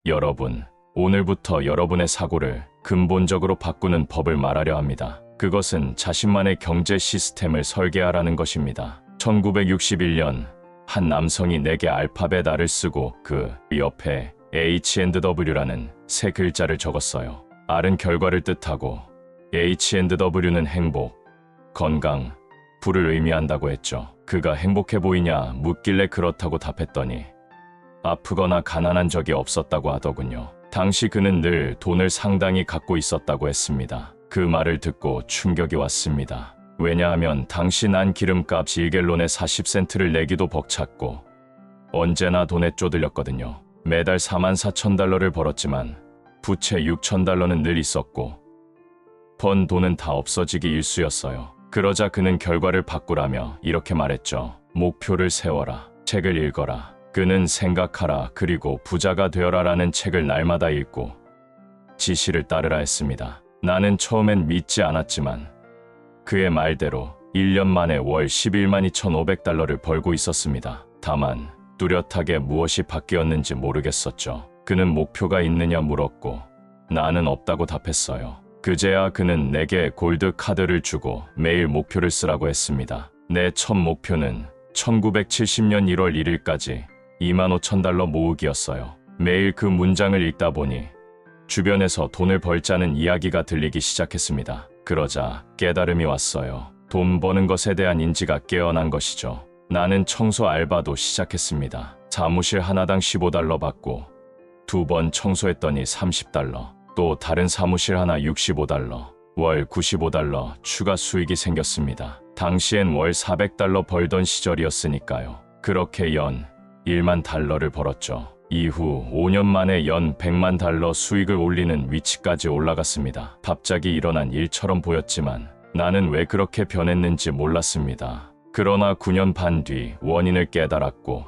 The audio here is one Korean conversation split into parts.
여러분, 오늘부터 여러분의 사고를 근본적으로 바꾸는 법을 말하려 합니다. 그것은 자신만의 경제 시스템을 설계하라는 것입니다. 1961년 한 남성이 4개 알파벳 R을 쓰고 그 옆에 H&W라는 세 글자를 적었어요. R은 결과를 뜻하고 H&W는 행복, 건강, 부를 의미한다고 했죠. 그가 행복해 보이냐 묻길래 그렇다고 답했더니 아프거나 가난한 적이 없었다고 하더군요. 당시 그는 늘 돈을 상당히 갖고 있었다고 했습니다. 그 말을 듣고 충격이 왔습니다. 왜냐하면 당시 난 기름값 1갤론에 40센트를 내기도 벅찼고 언제나 돈에 쪼들렸거든요. 매달 44,000달러를 벌었지만 부채 6,000달러는 늘 있었고 번 돈은 다 없어지기 일쑤였어요. 그러자 그는 결과를 바꾸라며 이렇게 말했죠. 목표를 세워라. 책을 읽어라. 그는 생각하라 그리고 부자가 되어라 라는 책을 날마다 읽고 지시를 따르라 했습니다. 나는 처음엔 믿지 않았지만 그의 말대로 1년 만에 월 11만 2,500달러를 벌고 있었습니다. 다만 뚜렷하게 무엇이 바뀌었는지 모르겠었죠. 그는 목표가 있느냐 물었고 나는 없다고 답했어요. 그제야 그는 내게 골드 카드를 주고 매일 목표를 쓰라고 했습니다. 내 첫 목표는 1970년 1월 1일까지 25,000달러 모으기였어요. 매일 그 문장을 읽다 보니 주변에서 돈을 벌자는 이야기가 들리기 시작했습니다. 그러자 깨달음이 왔어요. 돈 버는 것에 대한 인지가 깨어난 것이죠. 나는 청소 알바도 시작했습니다. 사무실 하나당 15달러 받고 2번 청소했더니 30달러, 또 다른 사무실 하나 65달러, 월 95달러 추가 수익이 생겼습니다. 당시엔 월 400달러 벌던 시절이었으니까요. 그렇게 연 1만 달러를 벌었죠. 이후 5년 만에 연 100만 달러 수익을 올리는 위치까지 올라갔습니다. 갑자기 일어난 일처럼 보였지만 나는 왜 그렇게 변했는지 몰랐습니다. 그러나 9년 반 뒤 원인을 깨달았고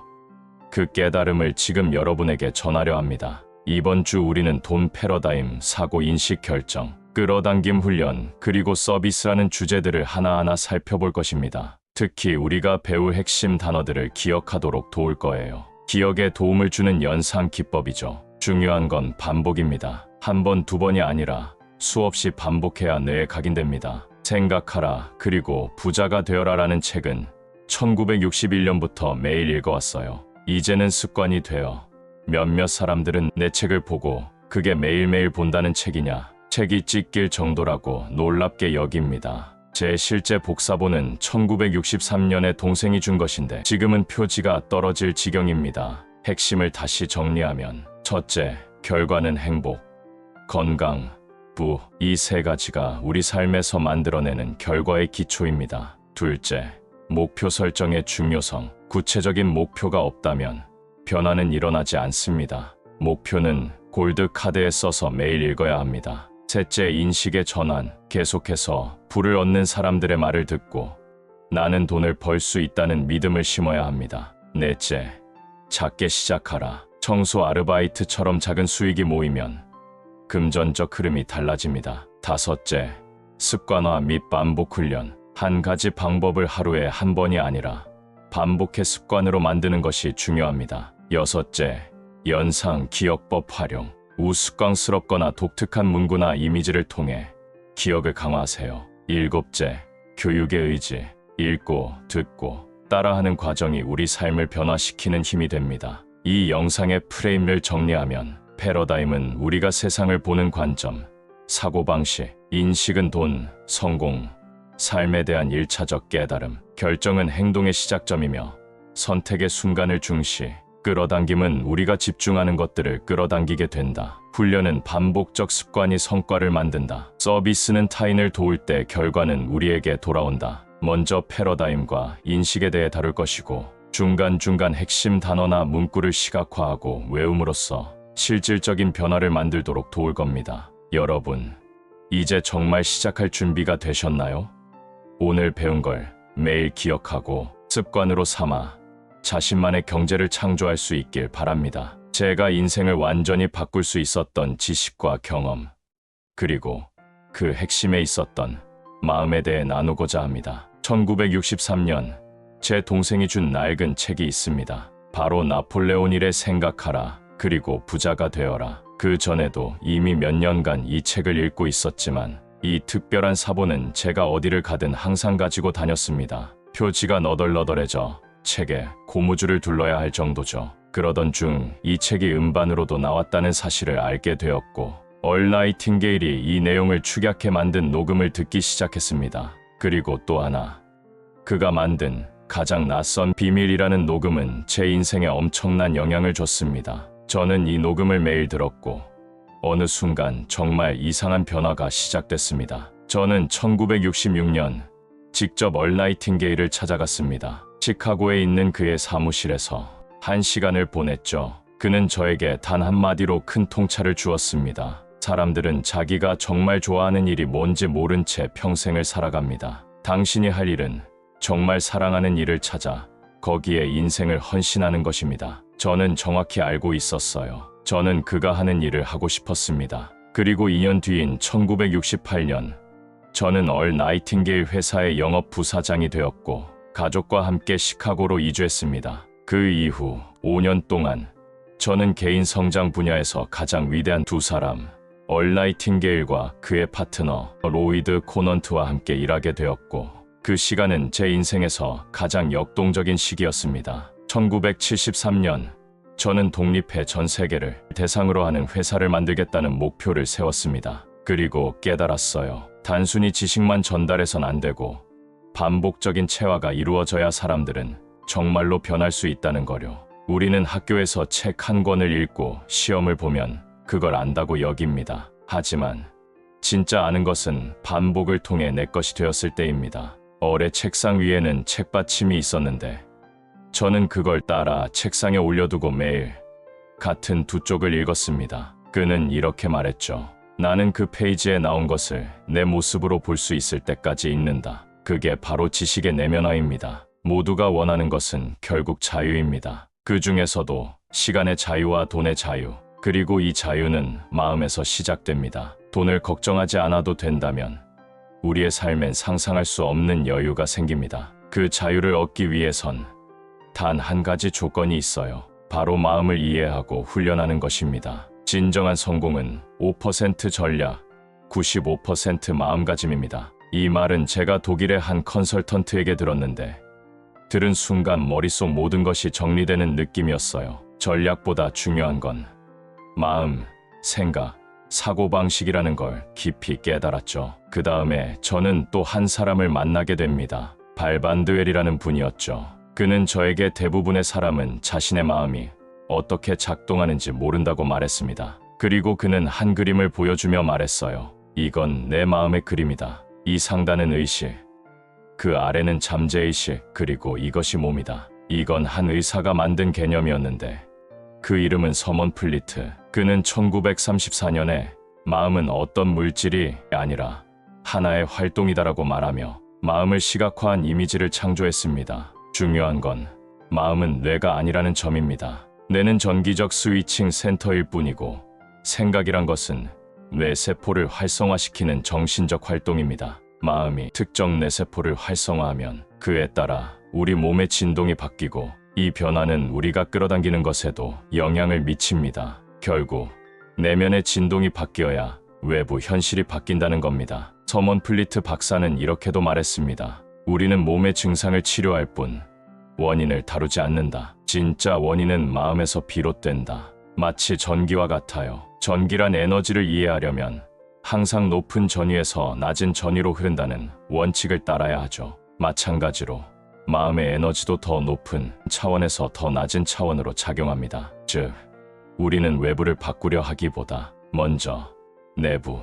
그 깨달음을 지금 여러분에게 전하려 합니다. 이번 주 우리는 돈 패러다임, 사고 인식 결정, 끌어당김 훈련, 그리고 서비스라는 주제들을 하나하나 살펴볼 것입니다. 특히 우리가 배울 핵심 단어들을 기억하도록 도울 거예요. 기억에 도움을 주는 연상 기법이죠. 중요한 건 반복입니다. 한 번, 두 번이 아니라 수없이 반복해야 뇌에 각인됩니다. 생각하라 그리고 부자가 되어라 라는 책은 1961년부터 매일 읽어왔어요. 이제는 습관이 되어 몇몇 사람들은 내 책을 보고 그게 매일매일 본다는 책이냐, 책이 찢길 정도라고 놀랍게 여깁니다. 제 실제 복사본은 1963년에 동생이 준 것인데 지금은 표지가 떨어질 지경입니다. 핵심을 다시 정리하면 첫째, 결과는 행복, 건강, 부, 이 세 가지가 우리 삶에서 만들어내는 결과의 기초입니다. 둘째, 목표 설정의 중요성, 구체적인 목표가 없다면 변화는 일어나지 않습니다. 목표는 골드 카드에 써서 매일 읽어야 합니다. 셋째, 인식의 전환, 계속해서 부를 얻는 사람들의 말을 듣고 나는 돈을 벌 수 있다는 믿음을 심어야 합니다. 넷째, 작게 시작하라. 청소 아르바이트처럼 작은 수익이 모이면 금전적 흐름이 달라집니다. 다섯째, 습관화 및 반복 훈련. 한 가지 방법을 하루에 한 번이 아니라 반복해 습관으로 만드는 것이 중요합니다. 여섯째, 연상 기억법 활용. 우스꽝스럽거나 독특한 문구나 이미지를 통해 기억을 강화하세요. 일곱째, 교육의 의지. 읽고, 듣고, 따라하는 과정이 우리 삶을 변화시키는 힘이 됩니다. 이 영상의 프레임을 정리하면 패러다임은 우리가 세상을 보는 관점, 사고방식, 인식은 돈, 성공, 삶에 대한 1차적 깨달음, 결정은 행동의 시작점이며 선택의 순간을 중시, 끌어당김은 우리가 집중하는 것들을 끌어당기게 된다. 훈련은 반복적 습관이 성과를 만든다. 서비스는 타인을 도울 때 결과는 우리에게 돌아온다. 먼저 패러다임과 인식에 대해 다룰 것이고 중간중간 핵심 단어나 문구를 시각화하고 외움으로써 실질적인 변화를 만들도록 도울 겁니다. 여러분, 이제 정말 시작할 준비가 되셨나요? 오늘 배운 걸 매일 기억하고 습관으로 삼아 자신만의 경제를 창조할 수 있길 바랍니다. 제가 인생을 완전히 바꿀 수 있었던 지식과 경험, 그리고 그 핵심에 있었던 마음에 대해 나누고자 합니다. 1963년 제 동생이 준 낡은 책이 있습니다. 바로 나폴레온 힐의 생각하라 그리고 부자가 되어라. 그 전에도 이미 몇 년간 이 책을 읽고 있었지만 이 특별한 사본은 제가 어디를 가든 항상 가지고 다녔습니다. 표지가 너덜너덜해져 책에 고무줄을 둘러야 할 정도죠. 그러던 중 이 책이 음반으로도 나왔다는 사실을 알게 되었고 얼 나이팅게일이 이 내용을 축약해 만든 녹음을 듣기 시작했습니다. 그리고 또 하나, 그가 만든 가장 낯선 비밀이라는 녹음은 제 인생에 엄청난 영향을 줬습니다. 저는 이 녹음을 매일 들었고 어느 순간 정말 이상한 변화가 시작됐습니다. 저는 1966년 직접 얼 나이팅게일을 찾아갔습니다. 시카고에 있는 그의 사무실에서 1시간을 보냈죠. 그는 저에게 단 한마디로 큰 통찰을 주었습니다. 사람들은 자기가 정말 좋아하는 일이 뭔지 모른 채 평생을 살아갑니다. 당신이 할 일은 정말 사랑하는 일을 찾아 거기에 인생을 헌신하는 것입니다. 저는 정확히 알고 있었어요. 저는 그가 하는 일을 하고 싶었습니다. 그리고 2년 뒤인 1968년, 저는 얼 나이팅게일 회사의 영업 부사장이 되었고 가족과 함께 시카고로 이주했습니다. 그 이후 5년 동안 저는 개인 성장 분야에서 가장 위대한 두 사람, 얼 나이팅게일과 그의 파트너 로이드 코넌트와 함께 일하게 되었고 그 시간은 제 인생에서 가장 역동적인 시기였습니다. 1973년 저는 독립해 전 세계를 대상으로 하는 회사를 만들겠다는 목표를 세웠습니다. 그리고 깨달았어요. 단순히 지식만 전달해선 안 되고 반복적인 체화가 이루어져야 사람들은 정말로 변할 수 있다는 거요. 우리는 학교에서 책 한 권을 읽고 시험을 보면 그걸 안다고 여깁니다. 하지만 진짜 아는 것은 반복을 통해 내 것이 되었을 때입니다. 얼의 책상 위에는 책받침이 있었는데 저는 그걸 따라 책상에 올려두고 매일 같은 두 쪽을 읽었습니다. 그는 이렇게 말했죠. 나는 그 페이지에 나온 것을 내 모습으로 볼 수 있을 때까지 읽는다. 그게 바로 지식의 내면화입니다. 모두가 원하는 것은 결국 자유입니다. 그 중에서도 시간의 자유와 돈의 자유, 그리고 이 자유는 마음에서 시작됩니다. 돈을 걱정하지 않아도 된다면 우리의 삶엔 상상할 수 없는 여유가 생깁니다. 그 자유를 얻기 위해선 단 한 가지 조건이 있어요. 바로 마음을 이해하고 훈련하는 것입니다. 진정한 성공은 5% 전략, 95% 마음가짐입니다. 이 말은 제가 독일의 한 컨설턴트에게 들었는데 들은 순간 머릿속 모든 것이 정리되는 느낌이었어요. 전략보다 중요한 건 마음, 생각, 사고방식이라는 걸 깊이 깨달았죠. 그 다음에 저는 또 한 사람을 만나게 됩니다. 발반드웰이라는 분이었죠. 그는 저에게 대부분의 사람은 자신의 마음이 어떻게 작동하는지 모른다고 말했습니다. 그리고 그는 한 그림을 보여주며 말했어요. 이건 내 마음의 그림이다. 이 상단은 의식, 그 아래는 잠재의식, 그리고 이것이 몸이다. 이건 한 의사가 만든 개념이었는데 그 이름은 서먼 플리트. 그는 1934년에 마음은 어떤 물질이 아니라 하나의 활동이다라고 말하며 마음을 시각화한 이미지를 창조했습니다. 중요한 건 마음은 뇌가 아니라는 점입니다. 뇌는 전기적 스위칭 센터일 뿐이고 생각이란 것은 뇌세포를 활성화시키는 정신적 활동입니다. 마음이 특정 뇌세포를 활성화하면 그에 따라 우리 몸의 진동이 바뀌고 이 변화는 우리가 끌어당기는 것에도 영향을 미칩니다. 결국 내면의 진동이 바뀌어야 외부 현실이 바뀐다는 겁니다. 서먼 플리트 박사는 이렇게도 말했습니다. 우리는 몸의 증상을 치료할 뿐 원인을 다루지 않는다. 진짜 원인은 마음에서 비롯된다. 마치 전기와 같아요. 전기란 에너지를 이해하려면 항상 높은 전위에서 낮은 전위로 흐른다는 원칙을 따라야 하죠. 마찬가지로 마음의 에너지도 더 높은 차원에서 더 낮은 차원으로 작용합니다. 즉, 우리는 외부를 바꾸려 하기보다 먼저 내부,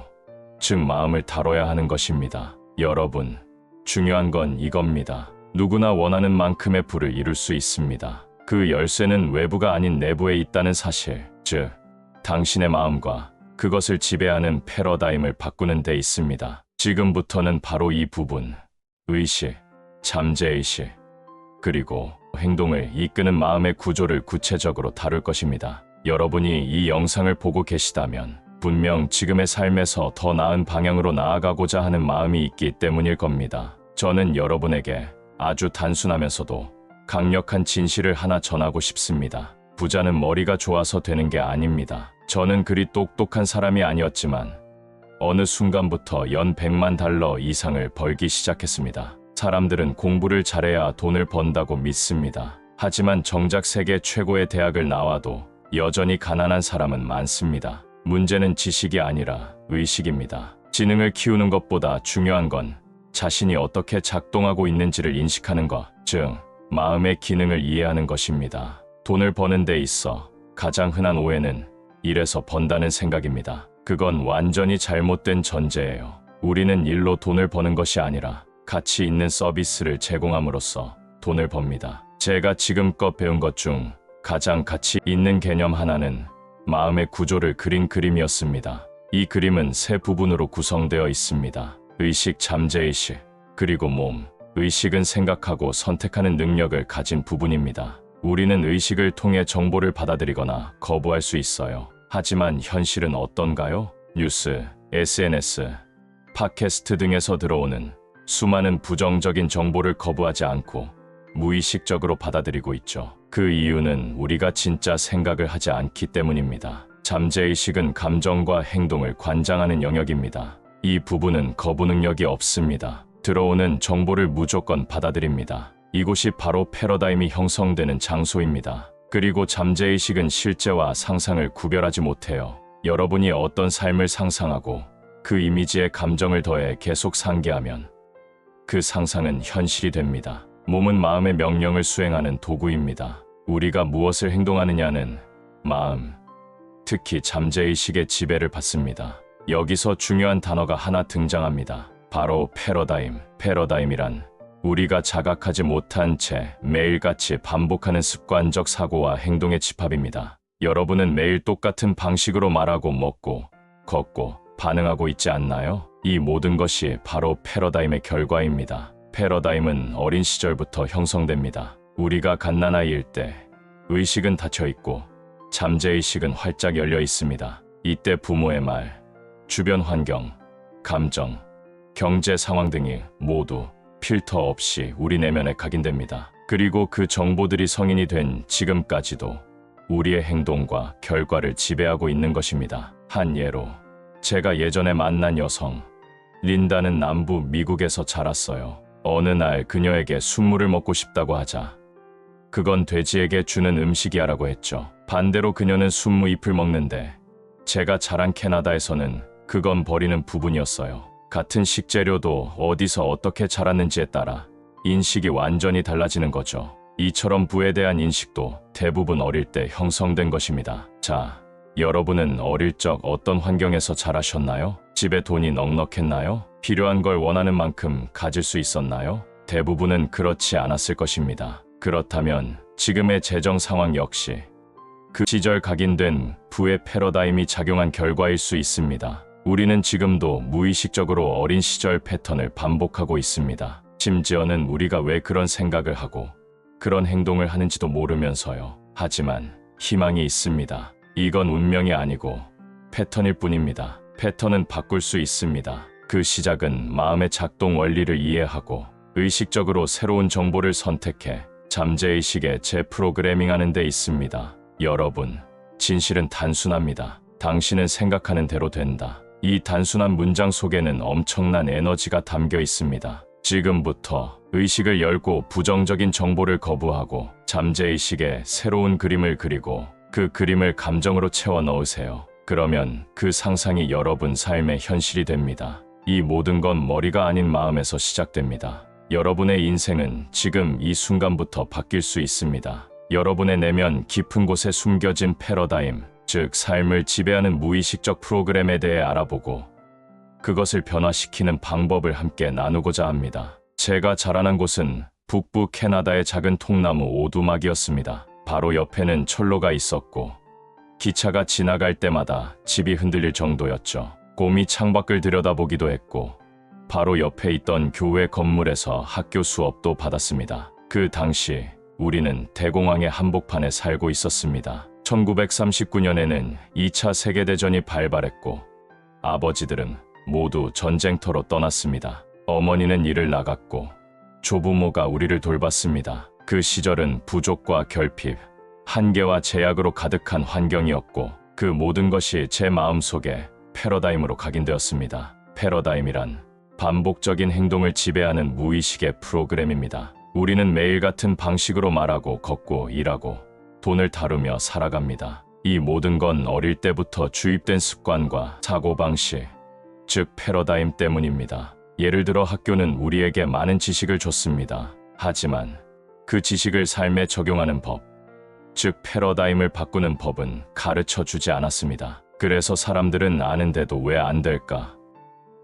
즉 마음을 다뤄야 하는 것입니다. 여러분, 중요한 건 이겁니다. 누구나 원하는 만큼의 부를 이룰 수 있습니다. 그 열쇠는 외부가 아닌 내부에 있다는 사실, 즉 당신의 마음과 그것을 지배하는 패러다임을 바꾸는 데 있습니다. 지금부터는 바로 이 부분, 의식, 잠재의식, 그리고 행동을 이끄는 마음의 구조를 구체적으로 다룰 것입니다. 여러분이 이 영상을 보고 계시다면 분명 지금의 삶에서 더 나은 방향으로 나아가고자 하는 마음이 있기 때문일 겁니다. 저는 여러분에게 아주 단순하면서도 강력한 진실을 하나 전하고 싶습니다. 부자는 머리가 좋아서 되는 게 아닙니다. 저는 그리 똑똑한 사람이 아니었지만 어느 순간부터 연 100만 달러 이상을 벌기 시작했습니다. 사람들은 공부를 잘해야 돈을 번다고 믿습니다. 하지만 정작 세계 최고의 대학을 나와도 여전히 가난한 사람은 많습니다. 문제는 지식이 아니라 의식입니다. 지능을 키우는 것보다 중요한 건 자신이 어떻게 작동하고 있는지를 인식하는 것, 즉 마음의 기능을 이해하는 것입니다. 돈을 버는 데 있어 가장 흔한 오해는 일해서 번다는 생각입니다. 그건 완전히 잘못된 전제예요. 우리는 일로 돈을 버는 것이 아니라 가치 있는 서비스를 제공함으로써 돈을 법니다. 제가 지금껏 배운 것 중 가장 가치 있는 개념 하나는 마음의 구조를 그린 그림이었습니다. 이 그림은 세 부분으로 구성되어 있습니다. 의식, 잠재의식, 그리고 몸. 의식은 생각하고 선택하는 능력을 가진 부분입니다. 우리는 의식을 통해 정보를 받아들이거나 거부할 수 있어요. 하지만 현실은 어떤가요? 뉴스, SNS, 팟캐스트 등에서 들어오는 수많은 부정적인 정보를 거부하지 않고 무의식적으로 받아들이고 있죠. 그 이유는 우리가 진짜 생각을 하지 않기 때문입니다. 잠재의식은 감정과 행동을 관장하는 영역입니다. 이 부분은 거부 능력이 없습니다. 들어오는 정보를 무조건 받아들입니다. 이곳이 바로 패러다임이 형성되는 장소입니다. 그리고 잠재의식은 실제와 상상을 구별하지 못해요. 여러분이 어떤 삶을 상상하고 그 이미지에 감정을 더해 계속 상기하면 그 상상은 현실이 됩니다. 몸은 마음의 명령을 수행하는 도구입니다. 우리가 무엇을 행동하느냐는 마음, 특히 잠재의식의 지배를 받습니다. 여기서 중요한 단어가 하나 등장합니다. 바로 패러다임. 패러다임이란 우리가 자각하지 못한 채 매일같이 반복하는 습관적 사고와 행동의 집합입니다. 여러분은 매일 똑같은 방식으로 말하고 먹고 걷고 반응하고 있지 않나요? 이 모든 것이 바로 패러다임의 결과입니다. 패러다임은 어린 시절부터 형성됩니다. 우리가 갓난아이일 때 의식은 닫혀 있고 잠재의식은 활짝 열려 있습니다. 이때 부모의 말, 주변 환경, 감정, 경제 상황 등이 모두 필터 없이 우리 내면에 각인됩니다. 그리고 그 정보들이 성인이 된 지금까지도 우리의 행동과 결과를 지배하고 있는 것입니다. 한 예로, 제가 예전에 만난 여성, 린다는 남부 미국에서 자랐어요. 어느 날 그녀에게 순무를 먹고 싶다고 하자 그건 돼지에게 주는 음식이야라고 했죠. 반대로 그녀는 순무 잎을 먹는데 제가 자란 캐나다에서는 그건 버리는 부분이었어요. 같은 식재료도 어디서 어떻게 자랐는지에 따라 인식이 완전히 달라지는 거죠. 이처럼 부에 대한 인식도 대부분 어릴 때 형성된 것입니다. 자, 여러분은 어릴 적 어떤 환경에서 자라셨나요? 집에 돈이 넉넉했나요? 필요한 걸 원하는 만큼 가질 수 있었나요? 대부분은 그렇지 않았을 것입니다. 그렇다면 지금의 재정 상황 역시 그 시절 각인된 부의 패러다임이 작용한 결과일 수 있습니다. 우리는 지금도 무의식적으로 어린 시절 패턴을 반복하고 있습니다. 심지어는 우리가 왜 그런 생각을 하고 그런 행동을 하는지도 모르면서요. 하지만 희망이 있습니다. 이건 운명이 아니고 패턴일 뿐입니다. 패턴은 바꿀 수 있습니다. 그 시작은 마음의 작동 원리를 이해하고 의식적으로 새로운 정보를 선택해 잠재의식에 재프로그래밍하는 데 있습니다. 여러분, 진실은 단순합니다. 당신은 생각하는 대로 된다. 이 단순한 문장 속에는 엄청난 에너지가 담겨 있습니다. 지금부터 의식을 열고 부정적인 정보를 거부하고 잠재의식에 새로운 그림을 그리고 그 그림을 감정으로 채워 넣으세요. 그러면 그 상상이 여러분 삶의 현실이 됩니다. 이 모든 건 머리가 아닌 마음에서 시작됩니다. 여러분의 인생은 지금 이 순간부터 바뀔 수 있습니다. 여러분의 내면 깊은 곳에 숨겨진 패러다임, 즉 삶을 지배하는 무의식적 프로그램에 대해 알아보고 그것을 변화시키는 방법을 함께 나누고자 합니다. 제가 자라난 곳은 북부 캐나다의 작은 통나무 오두막이었습니다. 바로 옆에는 철로가 있었고 기차가 지나갈 때마다 집이 흔들릴 정도였죠. 곰이 창밖을 들여다보기도 했고 바로 옆에 있던 교회 건물에서 학교 수업도 받았습니다. 그 당시 우리는 대공황의 한복판에 살고 있었습니다. 1939년에는 2차 세계대전이 발발했고 아버지들은 모두 전쟁터로 떠났습니다. 어머니는 일을 나갔고 조부모가 우리를 돌봤습니다. 그 시절은 부족과 결핍, 한계와 제약으로 가득한 환경이었고 그 모든 것이 제 마음속에 패러다임으로 각인되었습니다. 패러다임이란 반복적인 행동을 지배하는 무의식의 프로그램입니다. 우리는 매일 같은 방식으로 말하고 걷고 일하고 돈을 다루며 살아갑니다. 이 모든 건 어릴 때부터 주입된 습관과 사고방식, 즉 패러다임 때문입니다. 예를 들어 학교는 우리에게 많은 지식을 줬습니다. 하지만 그 지식을 삶에 적용하는 법, 즉 패러다임을 바꾸는 법은 가르쳐 주지 않았습니다. 그래서 사람들은 아는데도 왜 안 될까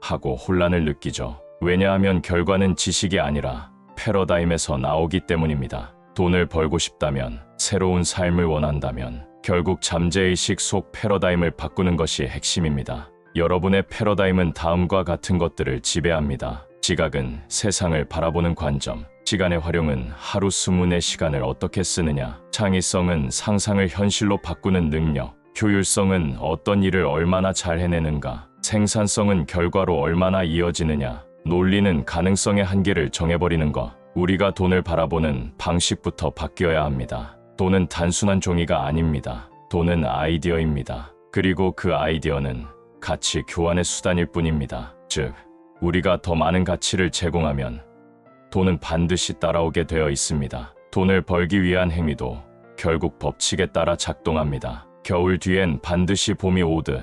하고 혼란을 느끼죠. 왜냐하면 결과는 지식이 아니라 패러다임에서 나오기 때문입니다. 돈을 벌고 싶다면, 새로운 삶을 원한다면 결국 잠재의식 속 패러다임을 바꾸는 것이 핵심입니다. 여러분의 패러다임은 다음과 같은 것들을 지배합니다. 지각은 세상을 바라보는 관점, 시간의 활용은 하루 24시간을 어떻게 쓰느냐, 창의성은 상상을 현실로 바꾸는 능력, 효율성은 어떤 일을 얼마나 잘 해내는가, 생산성은 결과로 얼마나 이어지느냐, 논리는 가능성의 한계를 정해버리는 것. 우리가 돈을 바라보는 방식부터 바뀌어야 합니다. 돈은 단순한 종이가 아닙니다. 돈은 아이디어입니다. 그리고 그 아이디어는 가치 교환의 수단일 뿐입니다. 즉, 우리가 더 많은 가치를 제공하면 돈은 반드시 따라오게 되어 있습니다. 돈을 벌기 위한 행위도 결국 법칙에 따라 작동합니다. 겨울 뒤엔 반드시 봄이 오듯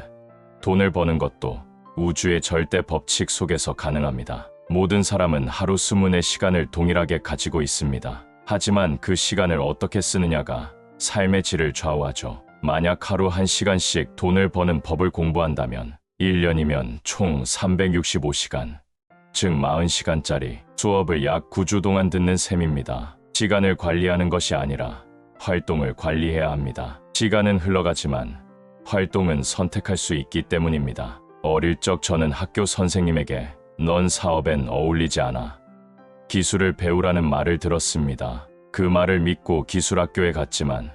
돈을 버는 것도 우주의 절대 법칙 속에서 가능합니다. 모든 사람은 하루 24시간을 동일하게 가지고 있습니다. 하지만 그 시간을 어떻게 쓰느냐가 삶의 질을 좌우하죠. 만약 하루 1시간씩 돈을 버는 법을 공부한다면 1년이면 총 365시간, 즉 40시간짜리 수업을 약 9주 동안 듣는 셈입니다. 시간을 관리하는 것이 아니라 활동을 관리해야 합니다. 시간은 흘러가지만 활동은 선택할 수 있기 때문입니다. 어릴 적 저는 학교 선생님에게 넌 사업엔 어울리지 않아, 기술을 배우라는 말을 들었습니다. 그 말을 믿고 기술학교에 갔지만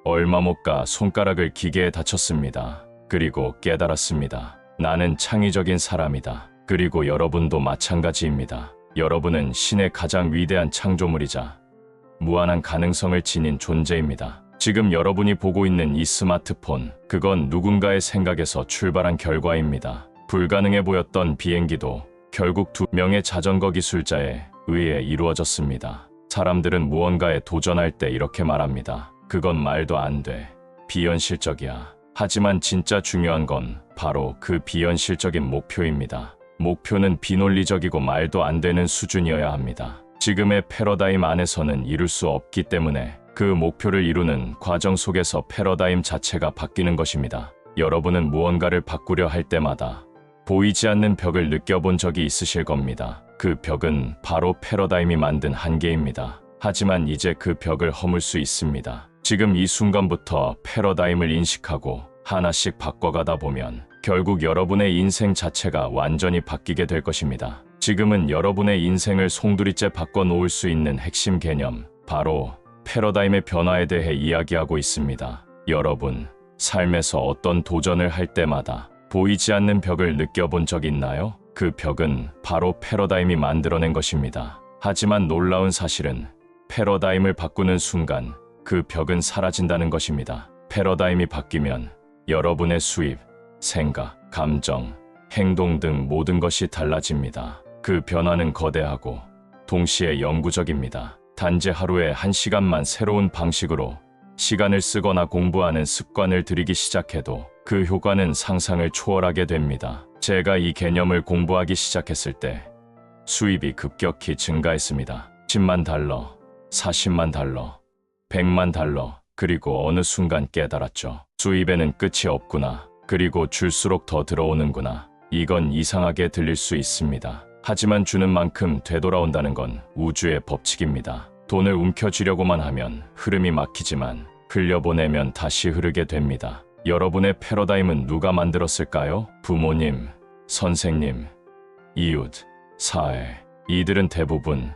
얼마 못 가 손가락을 기계에 다쳤습니다. 그리고 깨달았습니다. 나는 창의적인 사람이다. 그리고 여러분도 마찬가지입니다. 여러분은 신의 가장 위대한 창조물이자 무한한 가능성을 지닌 존재입니다. 지금 여러분이 보고 있는 이 스마트폰, 그건 누군가의 생각에서 출발한 결과입니다. 불가능해 보였던 비행기도 결국 2명의 자전거 기술자에 의해 이루어졌습니다. 사람들은 무언가에 도전할 때 이렇게 말합니다. 그건 말도 안 돼. 비현실적이야. 하지만 진짜 중요한 건 바로 그 비현실적인 목표입니다. 목표는 비논리적이고 말도 안 되는 수준이어야 합니다. 지금의 패러다임 안에서는 이룰 수 없기 때문에 그 목표를 이루는 과정 속에서 패러다임 자체가 바뀌는 것입니다. 여러분은 무언가를 바꾸려 할 때마다 보이지 않는 벽을 느껴본 적이 있으실 겁니다. 그 벽은 바로 패러다임이 만든 한계입니다. 하지만 이제 그 벽을 허물 수 있습니다. 지금 이 순간부터 패러다임을 인식하고 하나씩 바꿔가다 보면 결국 여러분의 인생 자체가 완전히 바뀌게 될 것입니다. 지금은 여러분의 인생을 송두리째 바꿔놓을 수 있는 핵심 개념, 바로 패러다임의 변화에 대해 이야기하고 있습니다. 여러분, 삶에서 어떤 도전을 할 때마다 보이지 않는 벽을 느껴본 적 있나요? 그 벽은 바로 패러다임이 만들어낸 것입니다. 하지만 놀라운 사실은 패러다임을 바꾸는 순간 그 벽은 사라진다는 것입니다. 패러다임이 바뀌면 여러분의 수입, 생각, 감정, 행동 등 모든 것이 달라집니다. 그 변화는 거대하고 동시에 영구적입니다. 단지 하루에 1시간만 새로운 방식으로 시간을 쓰거나 공부하는 습관을 들이기 시작해도 그 효과는 상상을 초월하게 됩니다. 제가 이 개념을 공부하기 시작했을 때 수입이 급격히 증가했습니다. 10만 달러, 40만 달러, 100만 달러, 그리고 어느 순간 깨달았죠. 수입에는 끝이 없구나. 그리고 줄수록 더 들어오는구나. 이건 이상하게 들릴 수 있습니다. 하지만 주는 만큼 되돌아온다는 건 우주의 법칙입니다. 돈을 움켜쥐려고만 하면 흐름이 막히지만 흘려보내면 다시 흐르게 됩니다. 여러분의 패러다임은 누가 만들었을까요? 부모님, 선생님, 이웃, 사회. 이들은 대부분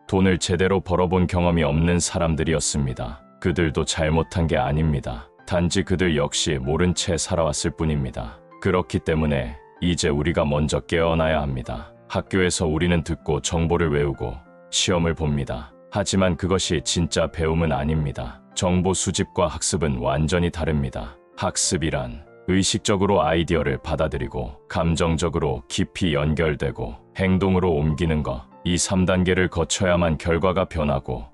돈을 제대로 벌어본 경험이 없는 사람들이었습니다. 그들도 잘못한 게 아닙니다. 단지 그들 역시 모른 채 살아왔을 뿐입니다. 그렇기 때문에 이제 우리가 먼저 깨어나야 합니다. 학교에서 우리는 듣고 정보를 외우고 시험을 봅니다. 하지만 그것이 진짜 배움은 아닙니다. 정보 수집과 학습은 완전히 다릅니다. 학습이란 의식적으로 아이디어를 받아들이고 감정적으로 깊이 연결되고 행동으로 옮기는 것. 이 3단계를 거쳐야만 결과가 변하고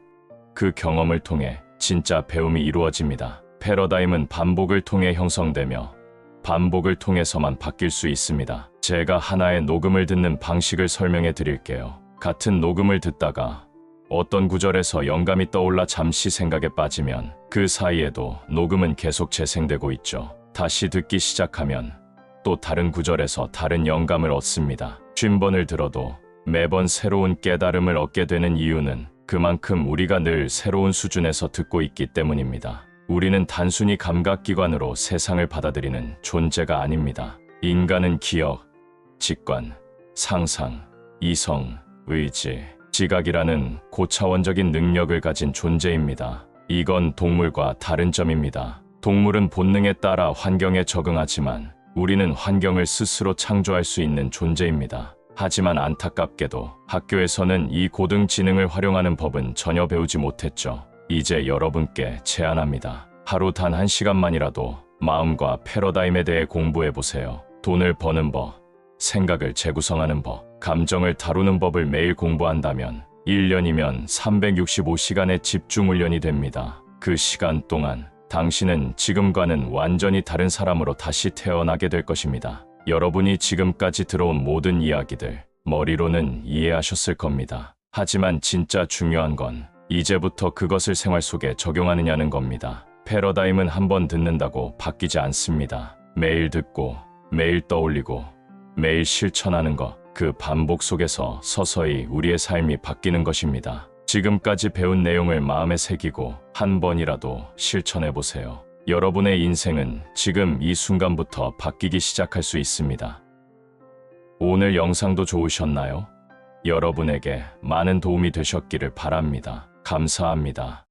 그 경험을 통해 진짜 배움이 이루어집니다. 패러다임은 반복을 통해 형성되며 반복을 통해서만 바뀔 수 있습니다. 제가 하나의 녹음을 듣는 방식을 설명해 드릴게요. 같은 녹음을 듣다가 어떤 구절에서 영감이 떠올라 잠시 생각에 빠지면 그 사이에도 녹음은 계속 재생되고 있죠. 다시 듣기 시작하면 또 다른 구절에서 다른 영감을 얻습니다. 50번을 들어도 매번 새로운 깨달음을 얻게 되는 이유는 그만큼 우리가 늘 새로운 수준에서 듣고 있기 때문입니다. 우리는 단순히 감각기관으로 세상을 받아들이는 존재가 아닙니다. 인간은 기억, 직관, 상상, 이성, 의지, 지각이라는 고차원적인 능력을 가진 존재입니다. 이건 동물과 다른 점입니다. 동물은 본능에 따라 환경에 적응하지만 우리는 환경을 스스로 창조할 수 있는 존재입니다. 하지만 안타깝게도 학교에서는 이 고등 지능을 활용하는 법은 전혀 배우지 못했죠. 이제 여러분께 제안합니다. 하루 단 1시간만이라도 마음과 패러다임에 대해 공부해 보세요. 돈을 버는 법, 생각을 재구성하는 법, 감정을 다루는 법을 매일 공부한다면 1년이면 365시간의 집중 훈련이 됩니다. 그 시간 동안 당신은 지금과는 완전히 다른 사람으로 다시 태어나게 될 것입니다. 여러분이 지금까지 들어온 모든 이야기들 머리로는 이해하셨을 겁니다. 하지만 진짜 중요한 건 이제부터 그것을 생활 속에 적용하느냐는 겁니다. 패러다임은 한번 듣는다고 바뀌지 않습니다. 매일 듣고 매일 떠올리고 매일 실천하는 것, 그 반복 속에서 서서히 우리의 삶이 바뀌는 것입니다. 지금까지 배운 내용을 마음에 새기고 한 번이라도 실천해 보세요. 여러분의 인생은 지금 이 순간부터 바뀌기 시작할 수 있습니다. 오늘 영상도 좋으셨나요? 여러분에게 많은 도움이 되셨기를 바랍니다. 감사합니다.